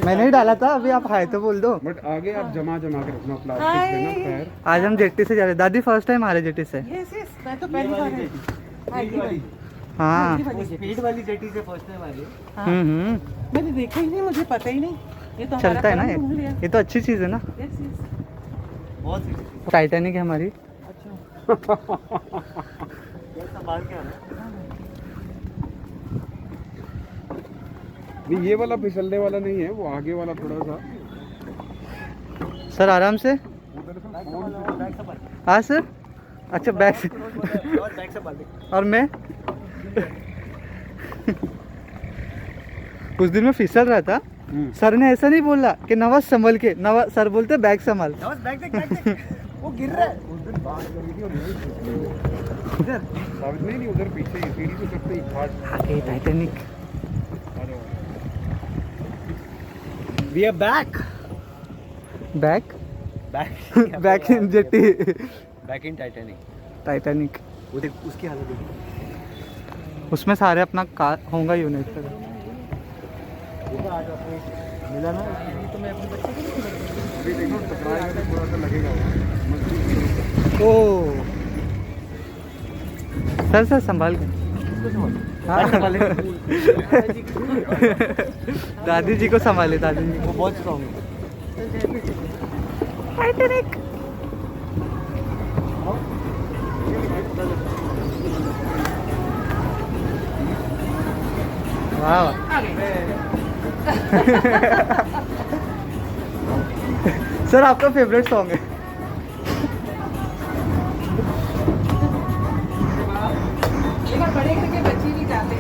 मैंने ही डाला था, अभी आप हाय तो बोल दो। बट आगे आप जमा के रखना प्लास्टिक पे ना पैर। आज हम जेट्टी से जा रहे, दादी फर्स्ट टाइम आ रहे जेट्टी से। मैं तो पहली बार हाँ स्पीड वाली जेटी से फर्स्ट टाइम आ रही है। मैंने देखा ही नहीं, मुझे पता ही नहीं। ये तो चलता है ना ये तो अच्छी चीज़ है ना। बहुत टाइटैनिक है हमारी। अच्छा संभाल के आना। नहीं ये वाला फिसलने वाला नहीं है, वो आगे वाला थोड़ा सा। सर आराम से। हाँ सर। अच्छा बैक से। और मैं उस दिन में फिसल रहा था, सर ने ऐसा नहीं बोला कि नवाज संभल के, नवाज सर बोलते बैग संभाल। बैग वो गिर रहा है। उस दिन बात करी थी और इधर नहीं उधर पीछे सीढ़ी से सबसे घाट आगे Titanic. We are back back in jetty, back in Titanic. Titanic उसकी हालत देखो। उसमें सारे अपना कार होगा यूनिट पर। आज आपको मिला ना, तो मैं अपने बच्चे को अभी देखो टकराएगा तो थोड़ा सा लगेगा। ओ सर संभाल के। हाँ दादी जी को संभाले, दादी जी वो बहुत स्ट्रॉन्ग है। टाइटैनिक। वाह सर आपका फेवरेट सॉन्ग है। बड़े घर के बच्चे नहीं जाते।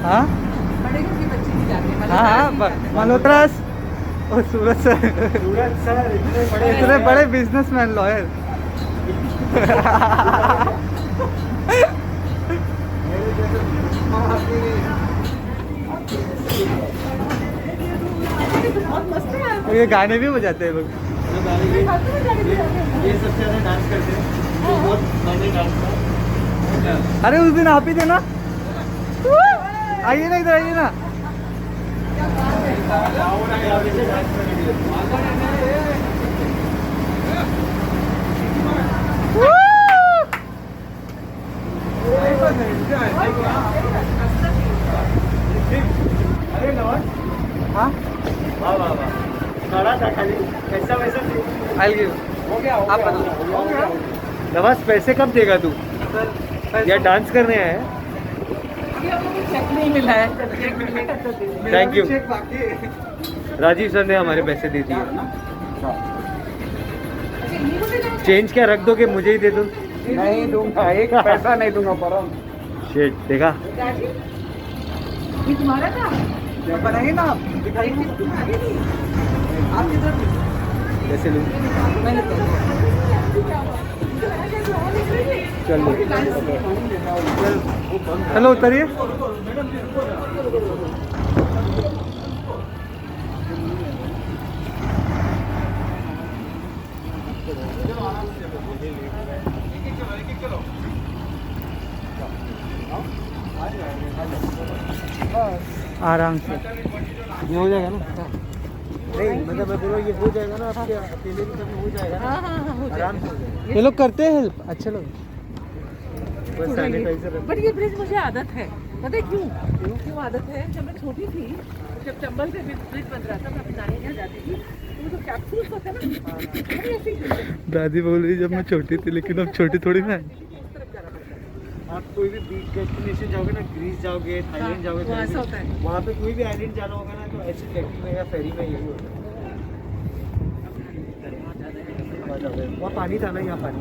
हाँ बड़े घर के बच्चे नहीं जाते। हाँ मल्होत्रा और सूरज सर इतने बड़े बिजनेसमैन लॉयर। और ये गाने भी बजाते हैं लोग। ये सबसे ज़्यादा डांस करते हैं। बहुत मैंने डांस किया। अरे उस दिन आप ही थे ना। आइए ना इधर, आइए ना। अरे नवाज, हाँ वाह वाह वाह, खड़ा था खाली कैसा वैसा I'll give you। हो गया आप हो गया। नवाज पैसे कब देगा तू? या डांस करने आया है? चेक नहीं मिला है। Thank you. राजीव सर ने हमारे पैसे दे दिए। चेंज क्या रख दो कि मुझे ही दे दो? नहीं दूंगा, एक पैसा नहीं दूंगा परम। शेट देखा। ये तुम्हारा था? बनाइए ना आप, दिखाइए आप किधर जैसे लोग मैंने चलो हेलो उतरिए। आराम से ये हो जाएगा ना। नहीं मतलब मैं बोल रहा हूँ ये हो जाएगा ना, आपके अकेले भी कभी हो जाएगा ना। हाँ हो आराम से हो जाएगा। ये लोग करते हैं हेल्प, अच्छे लोग। बस सैनिटाइजर बट ये ब्रिज मुझे आदत है, पता है क्यों क्यों आदत है? जब मैं छोटी थी, जब चंबल से ब्रिज बन रहा था, मैं अपनी नानी के यहाँ जाती थी, तो वो जो कैप्सूल्स होते हैं ना, वो ऐसे ही खेलते हैं। दादी बोल रही जब मैं छोटी थी, लेकिन अब छोटी थोड़ी ना है। आप कोई भी बीच डेस्टिनेशन जाओगे ना, ग्रीस जाओगे, थाईलैंड जाओगे, वहाँ ऐसा होता है। वहाँ पे कोई भी आइलैंड जाना होगा ना, तो ऐसे टैक्सी में या फेरी में यही होता है। वहाँ पानी था ना, यहाँ पानी।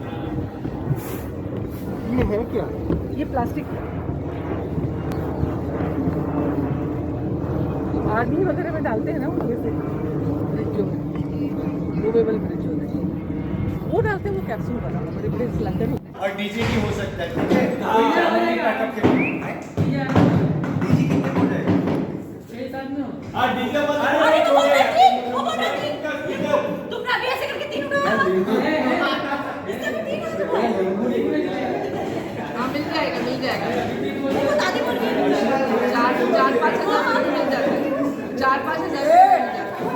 ये है क्या? ये प्लास्टिक आदमी वगैरह में डालते हैं ना, वो जैसे ब्रिजों में, मूवेबल ब्रिज होते हैं, वो डालते हैं, वो कैप्सूल वाला बड़े बड़े सिलेंडर होते हैं। और डीजे भी हो सकता है, ठीक है? कोई जाना नहीं बैकअप के लिए। डीजे कितने हो जाएगा? 6-7 में हो। हाँ डीजे बंद अरे करो। वो बोल रही थी तुम ना अभी ऐसे करके 3 उड़ा। हाँ मिल जाएगा वो दादी बोल रही है 4-5 हज़ार मिल जाता है, 4-5 हज़ार मिल जाता है।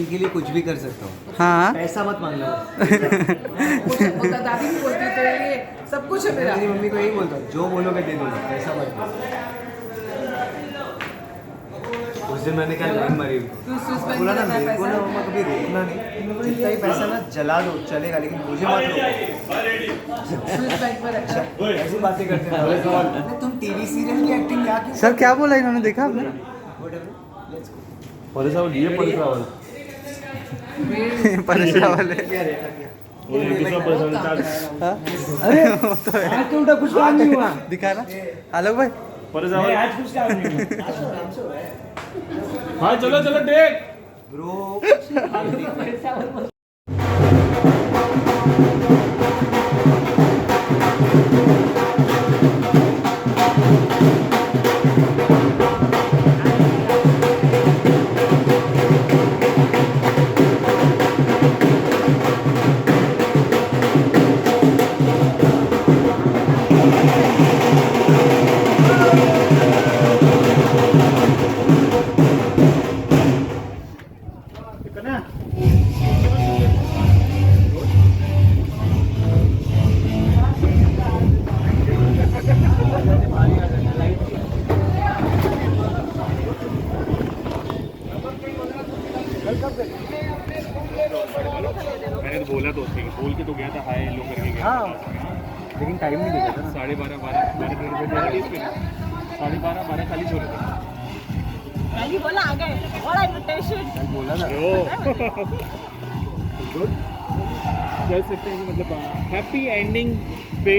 के लिए कुछ भी कर सकता हूँ, हाँ पैसा मत मांगना। वो दादी भी बोलती है तेरे लिए सब कुछ है मेरा। मेरी मम्मी को यही बोलता हूँ, जो बोलोगे दे दूँगा, पैसा मत दो। उस दिन मैंने क्या लाइन मारी, तू स्विस बैंक बोला ना में मेरे को ना पैसा मम्मा कभी रोकना नहीं, जितना ही पैसा ना जला दो चलेगा, लेकिन मुझे मत रोको। स्विस बैंक में रखा। ऐसी बातें करते हैं। तुम टीवी सीरियल की एक्टिंग क्या क्यों? सर क्या बोला इन्होंने, देखा आपने? Let's go. परिसावल ये परिसावल परेशान वाले क्या रेटा क्या? वो ये दूसरा परिसावल चार्ज हाँ? अरे वो तो है। आज तो उल्टा कुछ काम नहीं हुआ। दिखा ना आलोक भाई। परिसावल आज कुछ काम नहीं हुआ। हाँ चलो चलो टेक ब्रो मैंने तो बोला तो उसके बोल के तो गया था हाय लो करके गया हाँ, लेकिन टाइम नहीं देखा था ना। 12:30 12:30 40 हो रहे थे। पहली बोला आ गए और इनविटेशन। कल बोला ना। गुड कह सकते हैं कि मतलब हैप्पी एंडिंग पे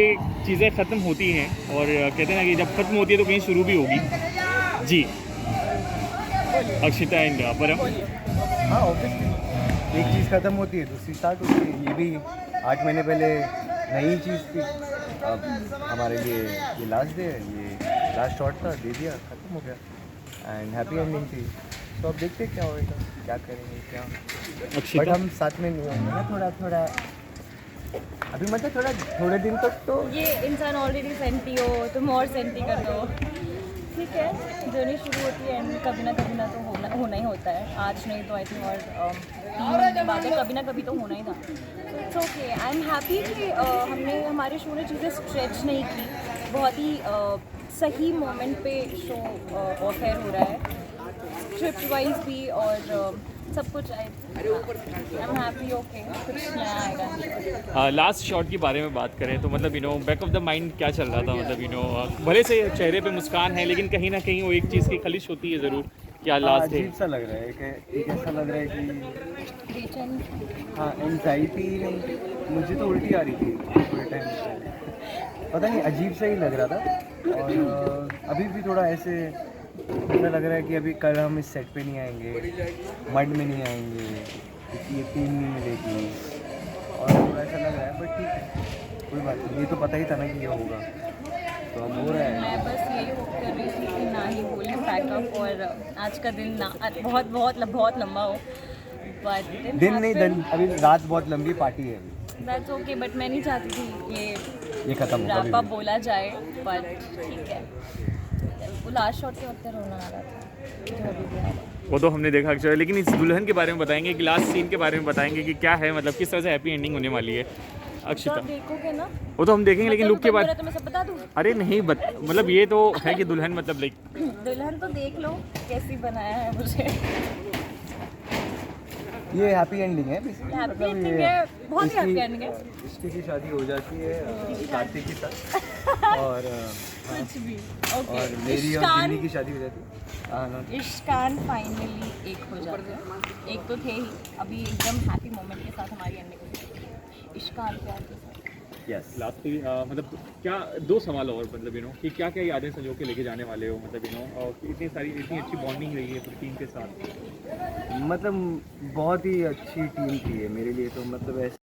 चीज़ें ख़त्म होती हैं और कहते हैं ना कि जब ख़त्म होती है तो कहीं शुरू भी होगी। जी अक्षिता एंड परम। हाँ ऑब्वियसली एक चीज़ खत्म होती है दूसरी स्टार्ट होती है। ये भी 8 महीने पहले नई चीज़ थी, अब हमारे लिए ये लास्ट डे है, ये लास्ट शॉट था, दे दिया, ख़त्म हो गया एंड हैप्पी एंडिंग थी। तो अब देखते हैं क्या होएगा, क्या करेंगे क्या। बट अक्षिता हम साथ में नहीं होंगे ना, थोड़ा थोड़ा अभी मतलब थोड़े दिन तक तो ये इंसान ऑलरेडी सेंटी हो, तुम और सेंटी कर दो, ठीक है। जर्नी शुरू होती है एंड कभी ना तो होना ही होता है। आज नहीं तो आई थिंक और 3 बातें कभी ना कभी तो होना ही था। It's okay, I am happy कि हमने हमारे शो ने चीज़ें स्ट्रेच नहीं की, बहुत ही सही मोमेंट पे शो ऑफेयर हो रहा है, स्क्रिप्ट वाइज भी और सब कुछ। I am happy. ओके, कुछ नया आएगा। लास्ट शॉट के बारे में बात करें तो मतलब बैक ऑफ द माइंड क्या चल रहा था, मतलब भले से चेहरे पे मुस्कान है लेकिन कहीं ना कहीं वो एक चीज़ की खलिश होती है ज़रूर क्या लास्ट है। अजीब सा लग रहा है, एक ऐसा लग रहा है कि बेचैनी। हाँ एंजाइटी नहीं, मुझे तो उल्टी आ रही थी थोड़े टाइम से, पता नहीं अजीब सा ही लग रहा था। और अभी भी थोड़ा ऐसे लग रहा है कि अभी कल हम इस सेट पे नहीं आएंगे, मड में नहीं आएंगे, ये टीम नहीं मिलेगी और थोड़ा ऐसा लग रहा है। बट ठीक है, कोई बात नहीं, ये तो पता ही था ना कि ये होगा, तो अब हो रहा है। मैं बस यही होप कर रही थी कि ना ही बोले पैकअप और आज का दिन ना बहुत लंबा हो, बट दिन नहीं दिन, अभी रात बहुत लंबी पार्टी है, दैट्स ओके। बट मैं नहीं चाहती थी ये खत्म हो रैप अप कभी बोला जाए, बट ठीक है। वो लास्ट शॉट के वक्त रोना आ रहा था, जो अभी भी आ रहा है। वो तो हमने देखा एक्चुअली, लेकिन इस दुल्हन के बारे में बताएंगे कि लास्ट सीन के बारे में बताएंगे कि क्या है, मतलब किस तरह से हैप्पी एंडिंग होने वाली है तो अक्षिता। आप देखोगे ना, वो तो हम देखेंगे लेकिन लुक के बाद तो मैं सब बता दूँ। अरे नहीं मतलब ये तो है कि दुल्हन मतलब लाइक दुल्हन तो देख लो कैसी बनाया है मुझे। ये हैप्पी एंडिंग है basically, हैप्पी मतलब एंडिंग ये है, बहुत ही हैप्पी इसकी- एंडिंग है। इसकी की शादी हो जाती है कार्तिक के साथ और कुछ भी और ओके। मेरी और दिल्ली की शादी हो जाती है। हाँ ना, इश्कान फाइनली एक हो जाते हैं, एक तो थे ही, अभी एकदम हैप्पी मोमेंट के साथ हमारी एंडिंग हुई। इश्कान प्यार के साथ। यस लास्ट मतलब क्या 2 सवाल और मतलब कि क्या क्या यादें संजो के लेके जाने वाले हो, मतलब और इतनी अच्छी बॉन्डिंग रही है टीम के साथ। मतलब बहुत ही अच्छी टीम थी है मेरे लिए, तो मतलब ऐसे